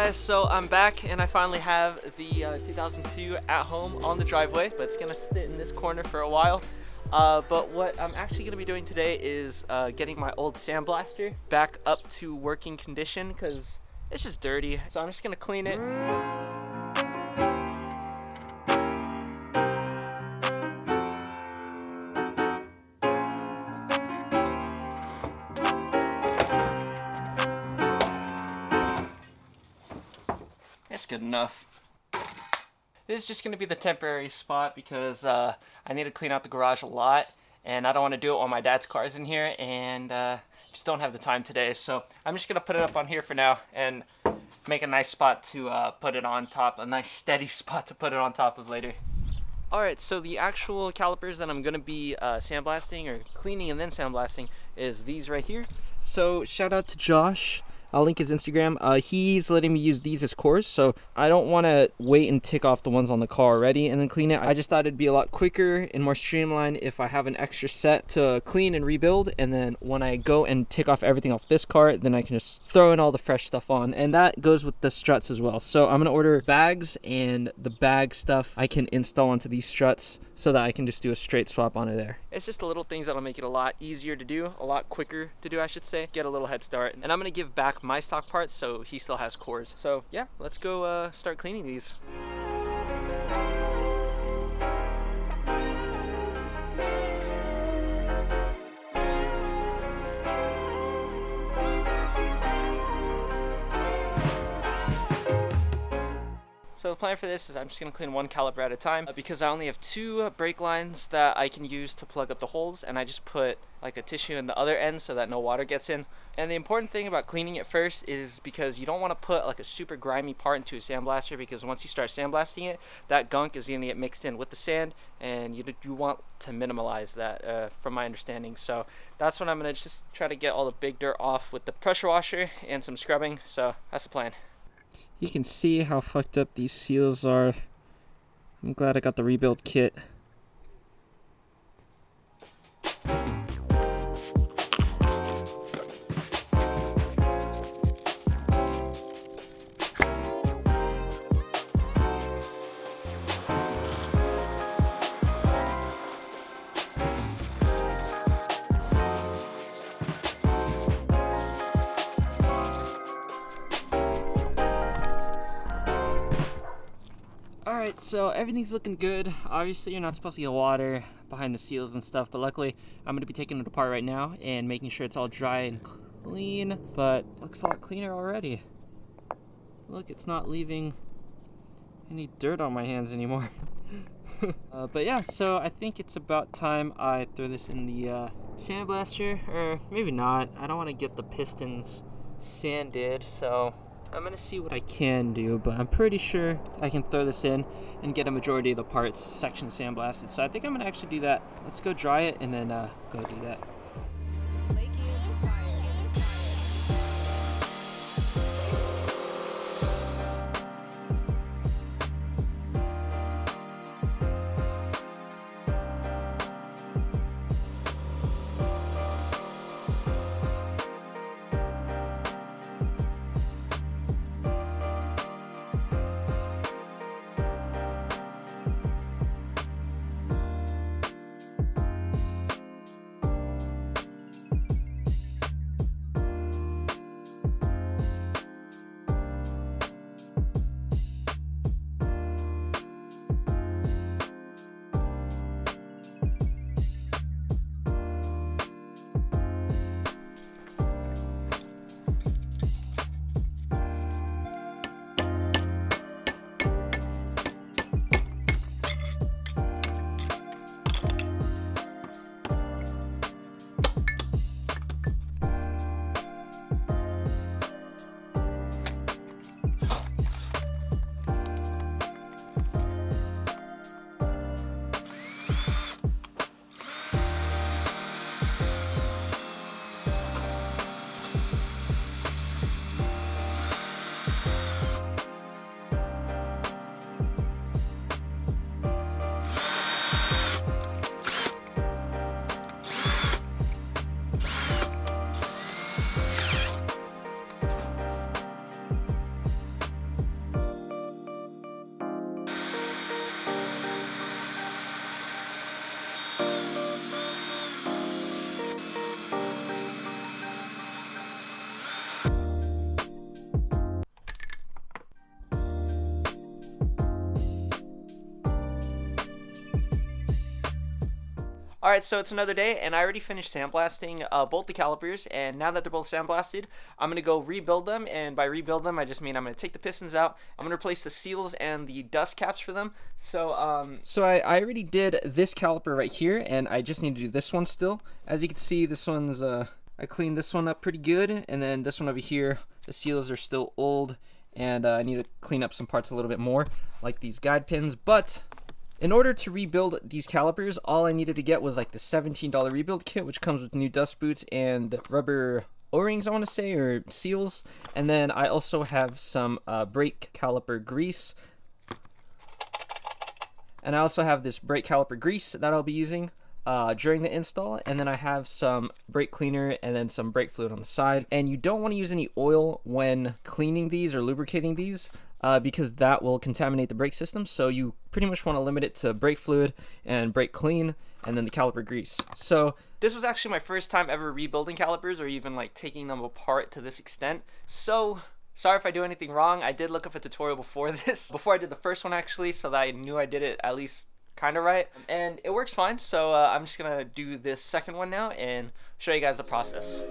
guys, so I'm back and I finally have the 2002 at home on the driveway, but it's gonna sit in this corner for a while. But what I'm actually gonna be doing today is getting my old sandblaster back up to working condition because it's just dirty. So I'm just gonna clean it. It's good enough. This is just going to be the temporary spot because I need to clean out the garage a lot and I don't want to do it while my dad's car's in here and just don't have the time today. So I'm just going to put it up on here for now and make a nice spot to put it on top, a nice steady spot to put it on top of later. Alright, so the actual calipers that I'm going to be sandblasting or cleaning and then sandblasting is these right here. So shout out to Josh. I'll link his Instagram. He's letting me use these as cores, so I don't want to wait and tick off the ones on the car already and then clean it. I just thought it'd be a lot quicker and more streamlined if I have an extra set to clean and rebuild, and then when I go and tick off everything off this car, then I can just throw in all the fresh stuff on, and that goes with the struts as well. So I'm gonna order bags, and the bag stuff I can install onto these struts so that I can just do a straight swap onto there. It's just the little things that'll make it a lot easier to do, a lot quicker to do, I should say. Get a little head start, and I'm gonna give back my stock parts so he still has cores. So yeah, let's go start cleaning these. So the plan for this is I'm just going to clean one caliper at a time because I only have two brake lines that I can use to plug up the holes, and I just put like a tissue in the other end so that no water gets in. And the important thing about cleaning it first is because you don't want to put like a super grimy part into a sandblaster, because once you start sandblasting it, that gunk is going to get mixed in with the sand, and you want to minimize that from my understanding. So that's when I'm going to just try to get all the big dirt off with the pressure washer and some scrubbing. So that's the plan. You can see how fucked up these seals are. I'm glad I got the rebuild kit. Alright, so everything's looking good. Obviously you're not supposed to get water behind the seals and stuff, but luckily I'm going to be taking it apart right now and making sure it's all dry and clean, but looks a lot cleaner already. Look, it's not leaving any dirt on my hands anymore. But yeah, so I think it's about time I throw this in the sandblaster, or maybe not. I don't want to get the pistons sanded, so I'm gonna see what I can do, but I'm pretty sure I can throw this in and get a majority of the parts section sandblasted. So I think I'm gonna actually do that. Let's go dry it and then go do that. Alright, so it's another day, and I already finished sandblasting both the calipers, and now that they're both sandblasted, I'm going to go rebuild them, and by rebuild them, I just mean I'm going to take the pistons out, I'm going to replace the seals and the dust caps for them. So I already did this caliper right here, and I just need to do this one still. As you can see, this one's, I cleaned this one up pretty good, and then this one over here, the seals are still old, and I need to clean up some parts a little bit more, like these guide pins, but in order to rebuild these calipers, all I needed to get was like the $17 rebuild kit, which comes with new dust boots and rubber O-rings, I want to say, or seals. And then I also have some brake caliper grease. And I also have this brake caliper grease that I'll be using during the install. And then I have some brake cleaner and then some brake fluid on the side. And you don't want to use any oil when cleaning these or lubricating these, because that will contaminate the brake system. So you pretty much want to limit it to brake fluid and brake clean, and then the caliper grease. So this was actually my first time ever rebuilding calipers, or even like taking them apart to this extent. So sorry if I do anything wrong. I did look up a tutorial before this, before I did the first one actually, so that I knew I did it at least kind of right, and it works fine. So I'm just gonna do this second one now and show you guys the process.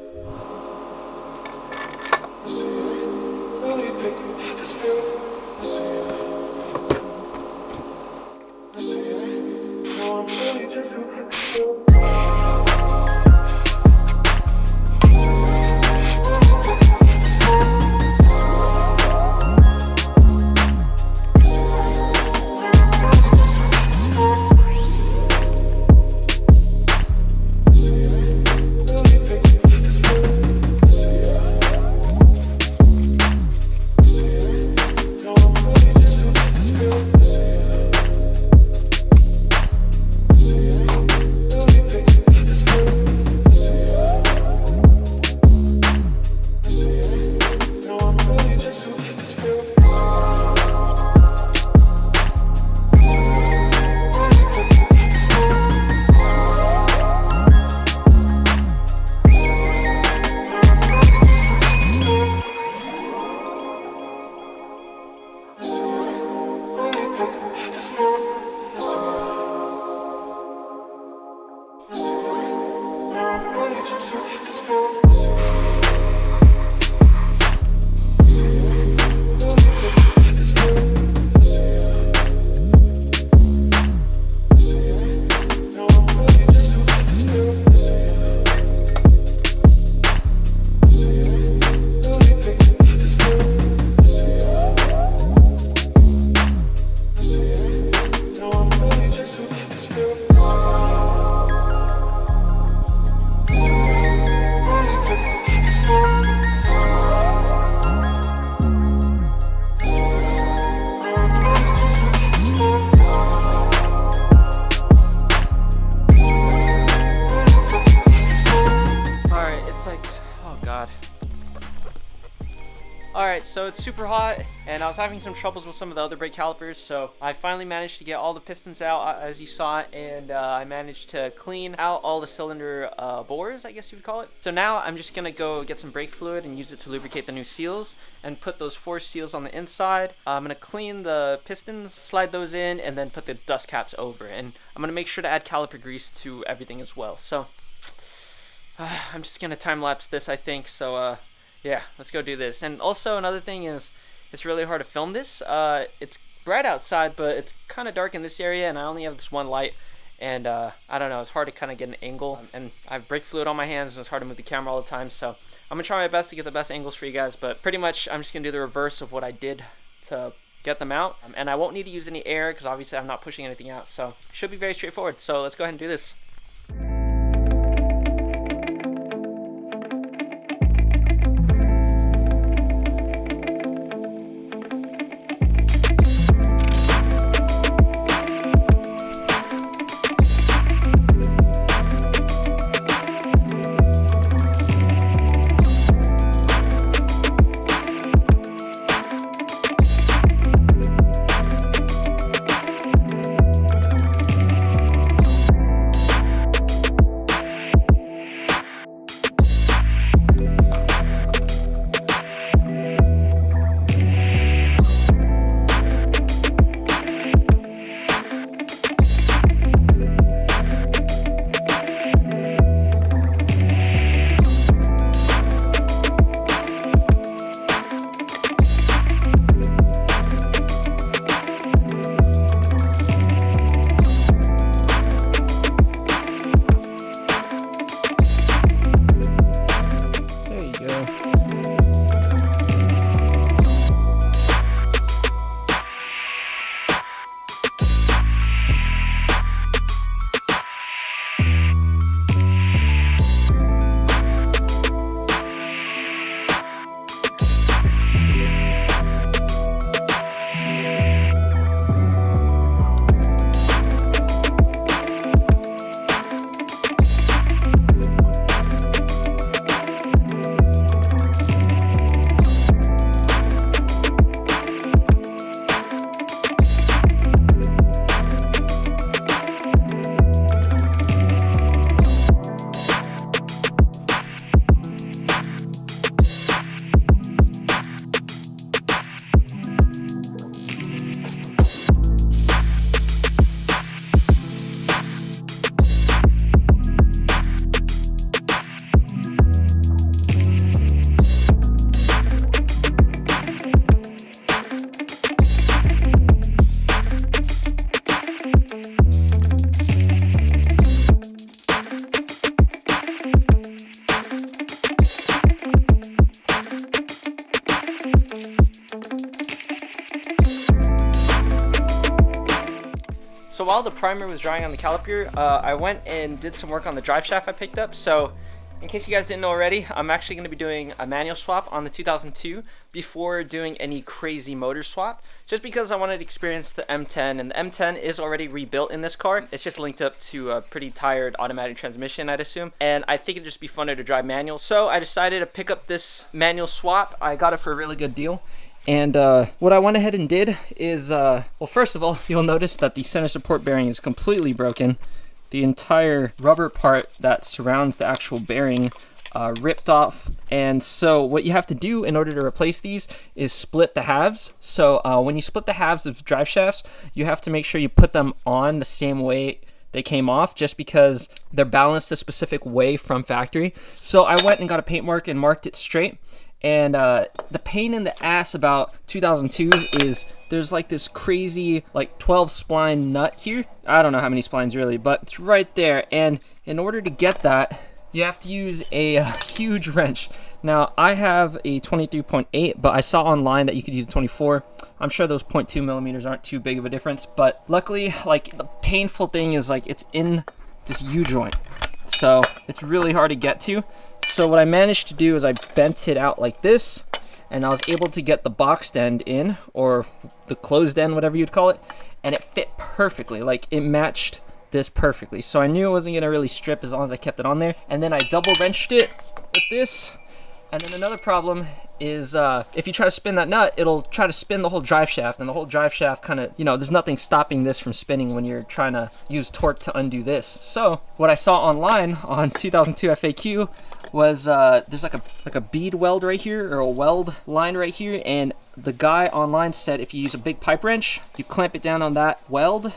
Alright, so it's super hot, and I was having some troubles with some of the other brake calipers, so I finally managed to get all the pistons out, as you saw, and I managed to clean out all the cylinder bores, I guess you would call it. So now I'm just going to go get some brake fluid and use it to lubricate the new seals, and put those 4 seals on the inside. I'm going to clean the pistons, slide those in, and then put the dust caps over, and I'm going to make sure to add caliper grease to everything as well. So I'm just going to time-lapse this, I think, so yeah, let's go do this. And also another thing is, it's really hard to film this. It's bright outside, but it's kind of dark in this area, and I only have this one light, and I don't know, it's hard to kind of get an angle, and I have brake fluid on my hands, and it's hard to move the camera all the time, so I'm going to try my best to get the best angles for you guys, but pretty much I'm just going to do the reverse of what I did to get them out, and I won't need to use any air, because obviously I'm not pushing anything out, so it should be very straightforward. So let's go ahead and do this. while the primer was drying on the caliper, I went and did some work on the drive shaft I picked up. So in case you guys didn't know already, I'm actually going to be doing a manual swap on the 2002 before doing any crazy motor swap, just because I wanted to experience the M10, and the M10 is already rebuilt in this car. It's just linked up to a pretty tired automatic transmission, I'd assume, and I think it'd just be funner to drive manual. So I decided to pick up this manual swap. I got it for a really good deal. And what I went ahead and did is, well, first of all, you'll notice that the center support bearing is completely broken. The entire rubber part that surrounds the actual bearing ripped off. And so what you have to do in order to replace these is split the halves. So when you split the halves of drive shafts, you have to make sure you put them on the same way they came off, just because they're balanced a specific way from factory. So I went and got a paint mark and marked it straight. And the pain in the ass about 2002s is there's like this crazy like 12 spline nut here. I don't know how many splines really, but it's right there. And in order to get that, you have to use a huge wrench. Now I have a 23.8, but I saw online that you could use a 24. I'm sure those 0.2 millimeters aren't too big of a difference, but luckily, like, the painful thing is like it's in this U-joint, so it's really hard to get to. So what I managed to do is I bent it out like this, and I was able to get the boxed end in, or the closed end, whatever you'd call it, and it fit perfectly. Like, it matched this perfectly. So I knew it wasn't gonna really strip as long as I kept it on there. And then I double wrenched it with this. And then another problem is if you try to spin that nut, it'll try to spin the whole drive shaft, and the whole drive shaft kind of, you know, there's nothing stopping this from spinning when you're trying to use torque to undo this. So what I saw online on 2002 FAQ was there's like a bead weld right here, or a weld line right here, and the guy online said if you use a big pipe wrench, you clamp it down on that weld,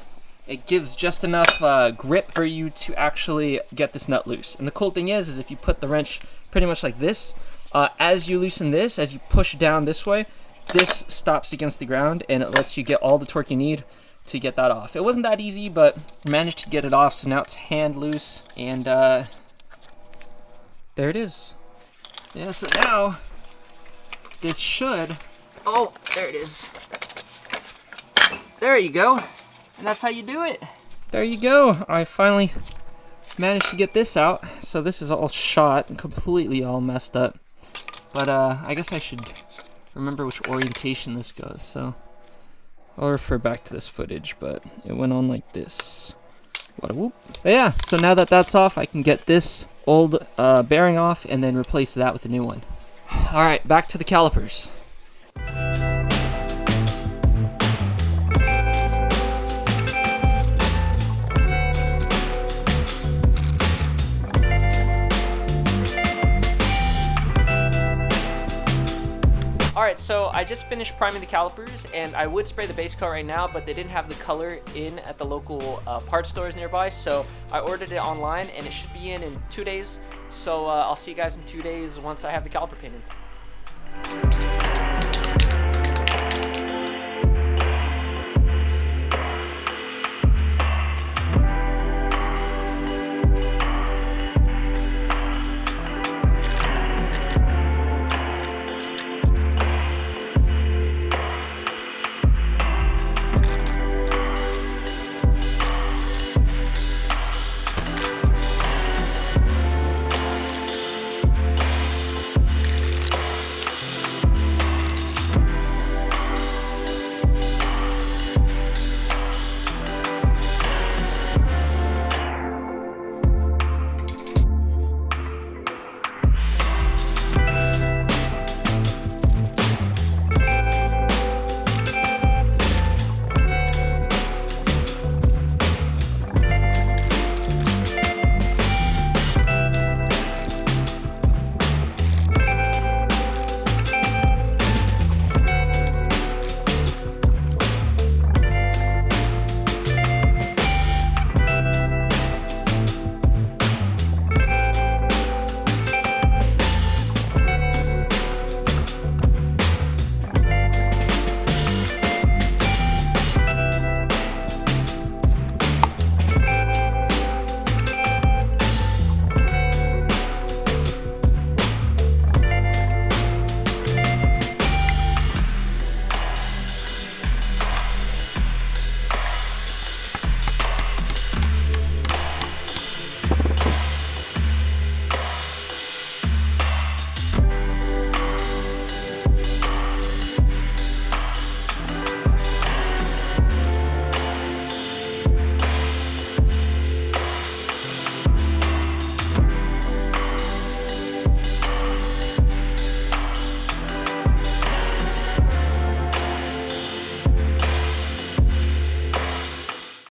it gives just enough grip for you to actually get this nut loose. And the cool thing is if you put the wrench pretty much like this, as you loosen this, as you push down this way, this stops against the ground, and it lets you get all the torque you need to get that off. It wasn't that easy, but managed to get it off, so now it's hand loose, and there it is. Yeah, so now this should, oh, there it is. There you go. And that's how you do it. There you go. I finally managed to get this out. So this is all shot and completely all messed up. But I guess I should remember which orientation this goes. So I'll refer back to this footage, but it went on like this. What a whoop. But yeah, so now that that's off, I can get this old bearing off and then replace that with a new one. All right, back to the calipers. Alright, so I just finished priming the calipers, and I would spray the base coat right now, but they didn't have the color in at the local parts stores nearby, so I ordered it online, and it should be in 2 days. So I'll see you guys in 2 days once I have the caliper painted.